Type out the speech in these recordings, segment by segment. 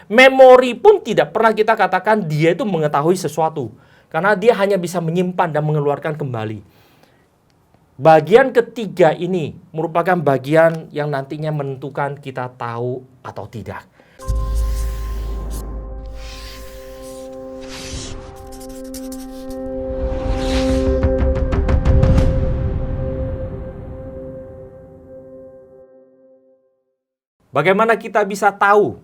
Memori pun tidak pernah kita katakan dia itu mengetahui sesuatu. Karena dia hanya bisa menyimpan dan mengeluarkan kembali. Bagian ketiga ini merupakan bagian yang nantinya menentukan kita tahu atau tidak. Bagaimana kita bisa tahu?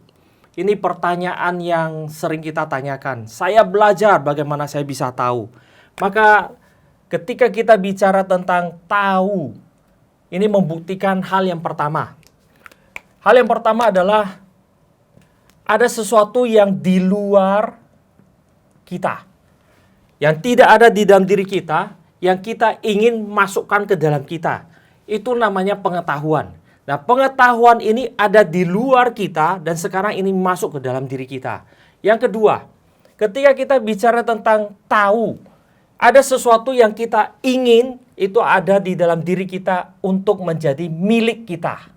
Ini pertanyaan yang sering kita tanyakan. Saya belajar bagaimana saya bisa tahu. Maka ketika kita bicara tentang tahu, ini membuktikan hal yang pertama. Hal yang pertama adalah ada sesuatu yang di luar kita. Yang tidak ada di dalam diri kita, yang kita ingin masukkan ke dalam kita. Itu namanya pengetahuan. Nah, pengetahuan ini ada di luar kita dan sekarang ini masuk ke dalam diri kita. Yang kedua, ketika kita bicara tentang tahu, ada sesuatu yang kita ingin itu ada di dalam diri kita untuk menjadi milik kita.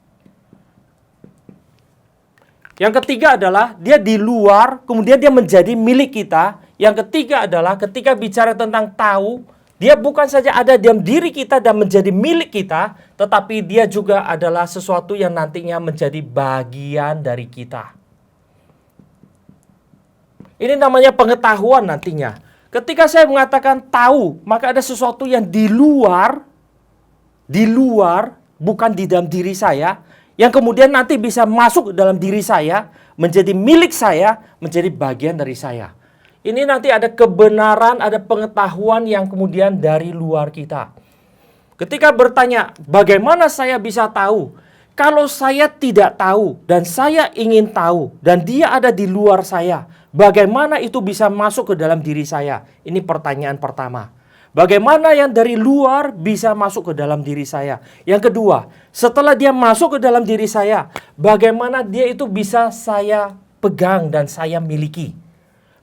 Yang ketiga adalah dia di luar, kemudian dia menjadi milik kita. Yang ketiga adalah ketika bicara tentang tahu, dia bukan saja ada dalam diri kita dan menjadi milik kita, tetapi dia juga adalah sesuatu yang nantinya menjadi bagian dari kita. Ini namanya pengetahuan nantinya. Ketika saya mengatakan tahu, maka ada sesuatu yang di luar, bukan di dalam diri saya, yang kemudian nanti bisa masuk ke dalam diri saya, menjadi milik saya, menjadi bagian dari saya. Ini nanti ada kebenaran, ada pengetahuan yang kemudian dari luar kita. Ketika bertanya, bagaimana saya bisa tahu? Kalau saya tidak tahu dan saya ingin tahu dan dia ada di luar saya, bagaimana itu bisa masuk ke dalam diri saya? Ini pertanyaan pertama. Bagaimana yang dari luar bisa masuk ke dalam diri saya? Yang kedua, setelah dia masuk ke dalam diri saya, bagaimana dia itu bisa saya pegang dan saya miliki?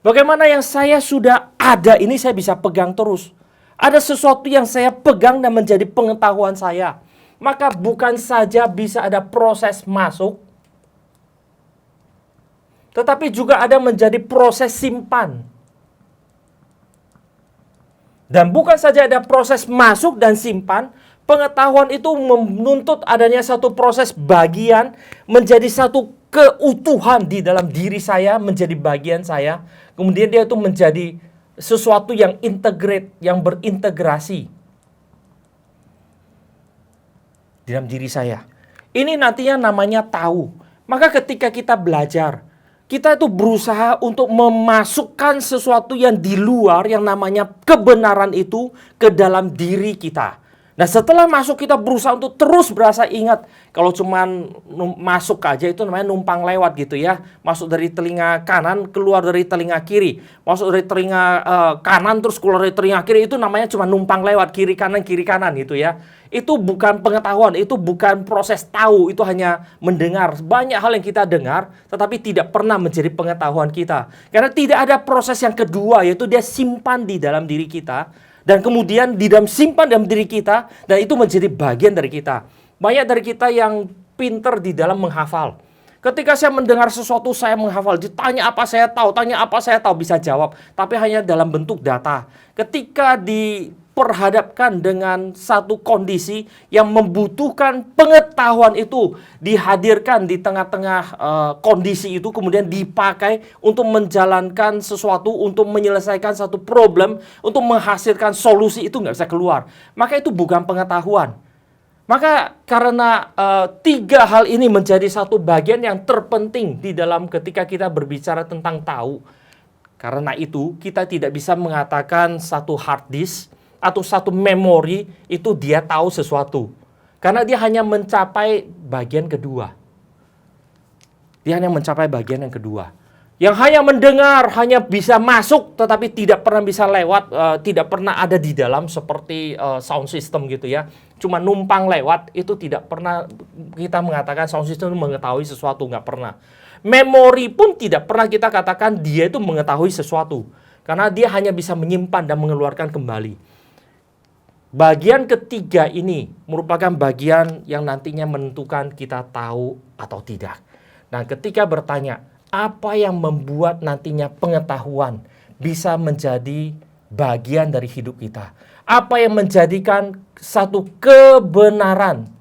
Bagaimana yang saya sudah ada ini saya bisa pegang terus. Ada sesuatu yang saya pegang dan menjadi pengetahuan saya. Maka bukan saja bisa ada proses masuk, tetapi juga ada menjadi proses simpan. Dan bukan saja ada proses masuk dan simpan, pengetahuan itu menuntut adanya satu proses bagian menjadi satu keutuhan di dalam diri saya, menjadi bagian saya. Kemudian dia itu menjadi sesuatu yang integrate, yang berintegrasi di dalam diri saya. Ini nantinya namanya tahu. Maka ketika kita belajar, kita itu berusaha untuk memasukkan sesuatu yang di luar, yang namanya kebenaran itu ke dalam diri kita. Nah, setelah masuk kita berusaha untuk terus berasa ingat. Kalau cuman masuk aja itu namanya numpang lewat gitu ya. Masuk dari telinga kanan, keluar dari telinga kiri. Masuk dari telinga kanan terus keluar dari telinga kiri, itu namanya cuma numpang lewat kiri kanan gitu ya. Itu bukan pengetahuan, itu bukan proses tahu, itu hanya mendengar. Banyak hal yang kita dengar tetapi tidak pernah menjadi pengetahuan kita. Karena tidak ada proses yang kedua, yaitu dia simpan di dalam diri kita. Dan kemudian di dalam simpan dalam diri kita, dan itu menjadi bagian dari kita. Banyak dari kita yang pinter di dalam menghafal. Ketika saya mendengar sesuatu, saya menghafal. Ditanya apa saya tahu, tanya apa saya tahu, bisa jawab. Tapi hanya dalam bentuk data. Ketika diperhadapkan dengan satu kondisi yang membutuhkan pengetahuan itu dihadirkan di tengah-tengah kondisi itu, kemudian dipakai untuk menjalankan sesuatu, untuk menyelesaikan satu problem, untuk menghasilkan solusi, itu nggak bisa keluar. Maka itu bukan pengetahuan. Maka karena tiga hal ini menjadi satu bagian yang terpenting di dalam ketika kita berbicara tentang tahu. Karena itu kita tidak bisa mengatakan satu hard disk atau satu memori itu dia tahu sesuatu. Karena dia hanya mencapai bagian kedua. Dia hanya mencapai bagian yang kedua. Yang hanya mendengar, hanya bisa masuk, tetapi tidak pernah bisa lewat, tidak pernah ada di dalam seperti sound system gitu ya. Cuma numpang lewat, itu tidak pernah kita mengatakan sound system itu mengetahui sesuatu, nggak pernah. Memori pun tidak pernah kita katakan dia itu mengetahui sesuatu. Karena dia hanya bisa menyimpan dan mengeluarkan kembali. Bagian ketiga ini merupakan bagian yang nantinya menentukan kita tahu atau tidak. Nah, ketika bertanya, apa yang membuat nantinya pengetahuan bisa menjadi bagian dari hidup kita? Apa yang menjadikan satu kebenaran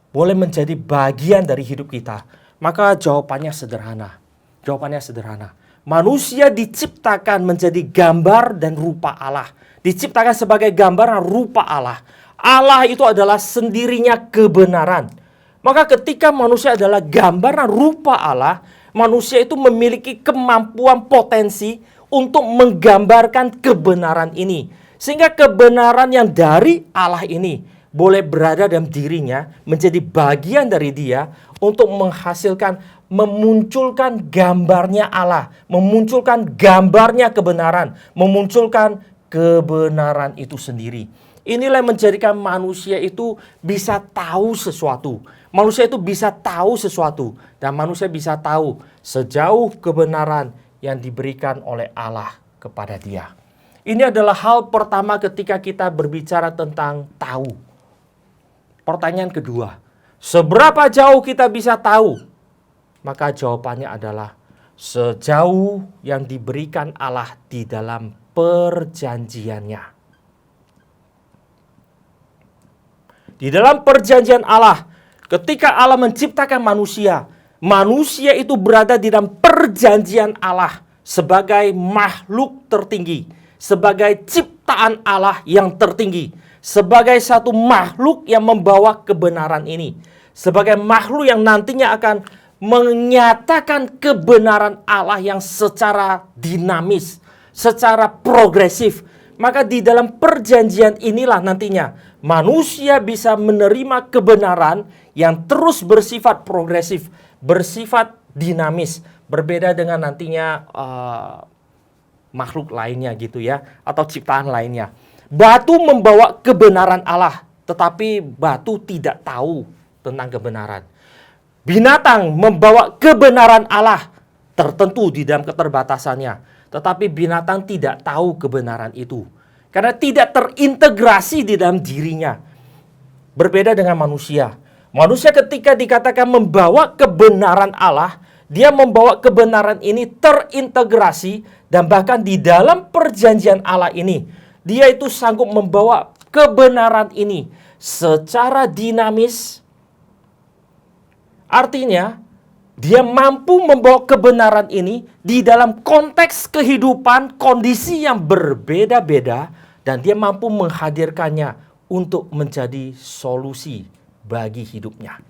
boleh menjadi bagian dari hidup kita? Maka jawabannya sederhana. Jawabannya sederhana. Manusia diciptakan menjadi gambar dan rupa Allah. Diciptakan sebagai gambar dan rupa Allah. Allah itu adalah sendirinya kebenaran. Maka ketika manusia adalah gambar dan rupa Allah, manusia itu memiliki kemampuan potensi untuk menggambarkan kebenaran ini. Sehingga kebenaran yang dari Allah ini boleh berada dalam dirinya, menjadi bagian dari dia untuk menghasilkan, memunculkan gambarnya Allah, memunculkan gambarnya kebenaran, memunculkan kebenaran itu sendiri. Inilah yang menjadikan manusia itu bisa tahu sesuatu. Manusia itu bisa tahu sesuatu. Dan manusia bisa tahu sejauh kebenaran yang diberikan oleh Allah kepada dia. Ini adalah hal pertama ketika kita berbicara tentang tahu. Pertanyaan kedua, seberapa jauh kita bisa tahu? Maka jawabannya adalah sejauh yang diberikan Allah di dalam perjanjiannya. Di dalam perjanjian Allah, ketika Allah menciptakan manusia, manusia itu berada di dalam perjanjian Allah sebagai makhluk tertinggi, sebagai ciptaan Allah yang tertinggi, sebagai satu makhluk yang membawa kebenaran ini, sebagai makhluk yang nantinya akan menyatakan kebenaran Allah yang secara dinamis, secara progresif. Maka di dalam perjanjian inilah nantinya manusia bisa menerima kebenaran yang terus bersifat progresif, bersifat dinamis, berbeda dengan nantinya makhluk lainnya gitu ya, atau ciptaan lainnya. Batu membawa kebenaran Allah, tetapi batu tidak tahu tentang kebenaran. Binatang membawa kebenaran Allah tertentu di dalam keterbatasannya, tetapi binatang tidak tahu kebenaran itu karena tidak terintegrasi di dalam dirinya. Berbeda dengan manusia. Manusia ketika dikatakan membawa kebenaran Allah, dia membawa kebenaran ini terintegrasi, dan bahkan di dalam perjanjian Allah ini, dia itu sanggup membawa kebenaran ini secara dinamis. Artinya, dia mampu membawa kebenaran ini di dalam konteks kehidupan, kondisi yang berbeda-beda, dan dia mampu menghadirkannya untuk menjadi solusi bagi hidupnya.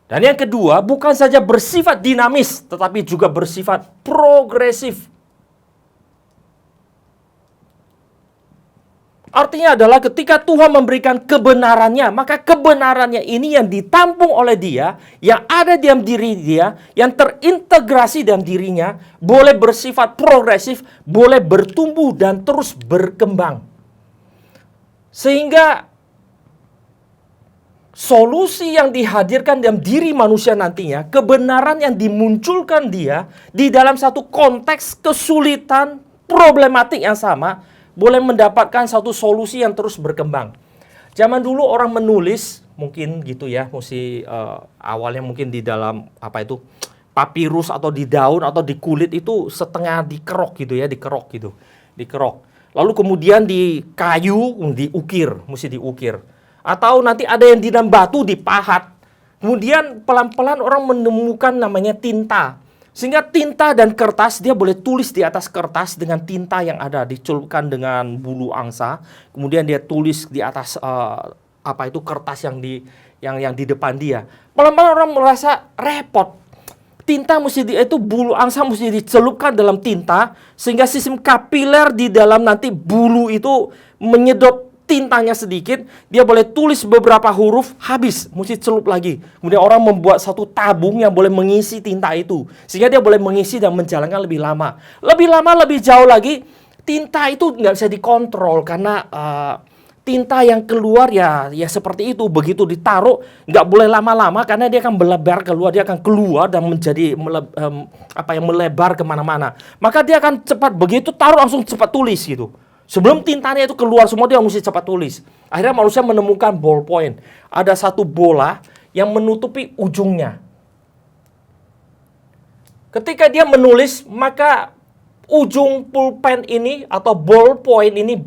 Dan yang kedua, bukan saja bersifat dinamis, tetapi juga bersifat progresif. Artinya adalah ketika Tuhan memberikan kebenarannya, maka kebenarannya ini yang ditampung oleh dia, yang ada di dalam diri dia, yang terintegrasi dalam dirinya, boleh bersifat progresif, boleh bertumbuh dan terus berkembang. Sehingga solusi yang dihadirkan dalam diri manusia nantinya, kebenaran yang dimunculkan dia di dalam satu konteks kesulitan, problematik yang sama, boleh mendapatkan satu solusi yang terus berkembang. Zaman dulu orang menulis, mungkin gitu ya, mesti awalnya mungkin di dalam papirus atau di daun atau di kulit itu setengah dikerok gitu ya, dikerok. Lalu kemudian di kayu diukir, mesti diukir. Atau nanti ada yang di dalam batu dipahat. Kemudian pelan-pelan orang menemukan namanya tinta. Sehingga tinta dan kertas, dia boleh tulis di atas kertas dengan tinta yang ada, dicelupkan dengan bulu angsa. Kemudian dia tulis di atas kertas yang di depan dia. Pelan-pelan orang merasa repot. Tinta bulu angsa mesti dicelupkan dalam tinta, sehingga sistem kapiler di dalam nanti bulu itu menyedot tintanya sedikit, dia boleh tulis beberapa huruf, habis, mesti celup lagi. Kemudian orang membuat satu tabung yang boleh mengisi tinta itu, sehingga dia boleh mengisi dan menjalankan lebih lama. Lebih jauh lagi, tinta itu nggak bisa dikontrol, karena tinta yang keluar ya seperti itu. Begitu ditaruh, nggak boleh lama-lama, karena dia akan melebar keluar, dia akan keluar dan menjadi melebar kemana-mana. Maka dia akan cepat, begitu taruh langsung cepat tulis gitu. Sebelum tintanya itu keluar semua, dia mesti cepat tulis. Akhirnya manusia menemukan ballpoint. Ada satu bola yang menutupi ujungnya. Ketika dia menulis, maka ujung pulpen ini atau ballpoint ini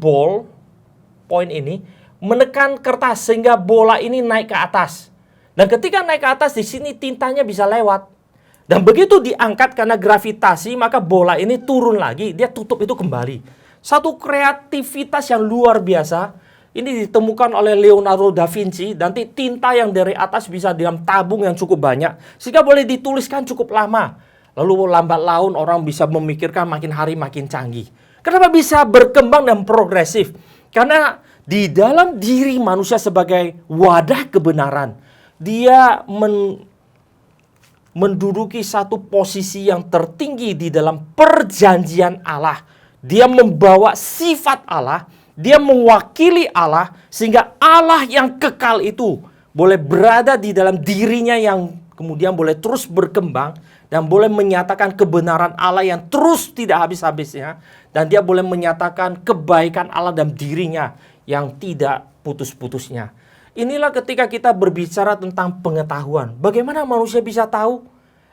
menekan kertas sehingga bola ini naik ke atas. Dan ketika naik ke atas, di sini tintanya bisa lewat. Dan begitu diangkat karena gravitasi, maka bola ini turun lagi, dia tutup itu kembali. Satu kreativitas yang luar biasa. Ini ditemukan oleh Leonardo da Vinci. Nanti tinta yang dari atas bisa dalam tabung yang cukup banyak, sehingga boleh dituliskan cukup lama. Lalu lambat laun orang bisa memikirkan makin hari makin canggih. Kenapa bisa berkembang dan progresif? Karena di dalam diri manusia sebagai wadah kebenaran, dia menduduki satu posisi yang tertinggi di dalam perjanjian Allah. Dia membawa sifat Allah, dia mewakili Allah, sehingga Allah yang kekal itu boleh berada di dalam dirinya yang kemudian boleh terus berkembang dan boleh menyatakan kebenaran Allah yang terus tidak habis-habisnya, dan dia boleh menyatakan kebaikan Allah dalam dirinya yang tidak putus-putusnya. Inilah ketika kita berbicara tentang pengetahuan. Bagaimana manusia bisa tahu?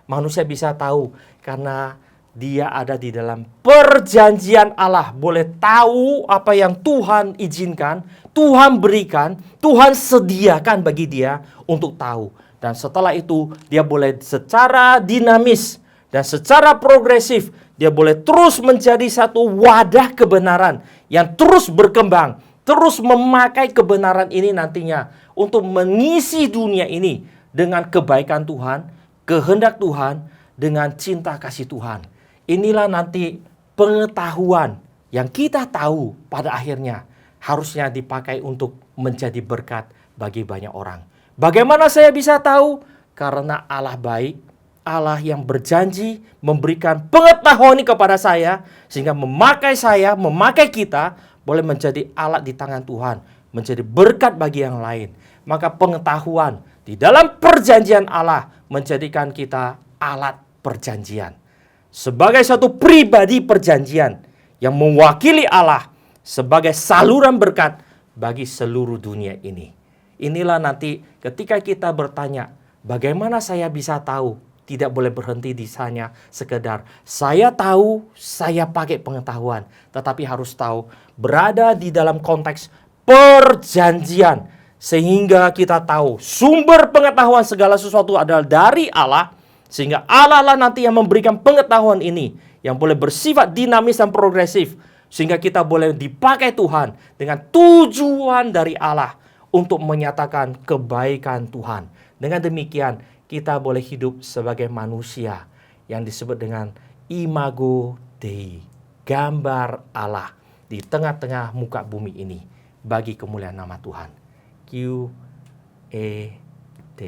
Manusia bisa tahu karena dia ada di dalam perjanjian Allah. Boleh tahu apa yang Tuhan izinkan, Tuhan berikan, Tuhan sediakan bagi dia untuk tahu. Dan setelah itu dia boleh secara dinamis dan secara progresif, dia boleh terus menjadi satu wadah kebenaran yang terus berkembang, terus memakai kebenaran ini nantinya untuk mengisi dunia ini dengan kebaikan Tuhan, kehendak Tuhan, dengan cinta kasih Tuhan. Inilah nanti pengetahuan yang kita tahu pada akhirnya harusnya dipakai untuk menjadi berkat bagi banyak orang. Bagaimana saya bisa tahu? Karena Allah baik, Allah yang berjanji memberikan pengetahuan ini kepada saya, sehingga memakai kita, boleh menjadi alat di tangan Tuhan, menjadi berkat bagi yang lain. Maka pengetahuan di dalam perjanjian Allah menjadikan kita alat perjanjian. Sebagai satu pribadi perjanjian yang mewakili Allah sebagai saluran berkat bagi seluruh dunia ini. Inilah nanti ketika kita bertanya, bagaimana saya bisa tahu? Tidak boleh berhenti di sana sekedar saya tahu, saya pakai pengetahuan. Tetapi harus tahu berada di dalam konteks perjanjian. Sehingga kita tahu sumber pengetahuan segala sesuatu adalah dari Allah. Sehingga Allah lah nanti yang memberikan pengetahuan ini yang boleh bersifat dinamis dan progresif. Sehingga kita boleh dipakai Tuhan dengan tujuan dari Allah untuk menyatakan kebaikan Tuhan. Dengan demikian kita boleh hidup sebagai manusia yang disebut dengan imago Dei, gambar Allah di tengah-tengah muka bumi ini bagi kemuliaan nama Tuhan. Q E D.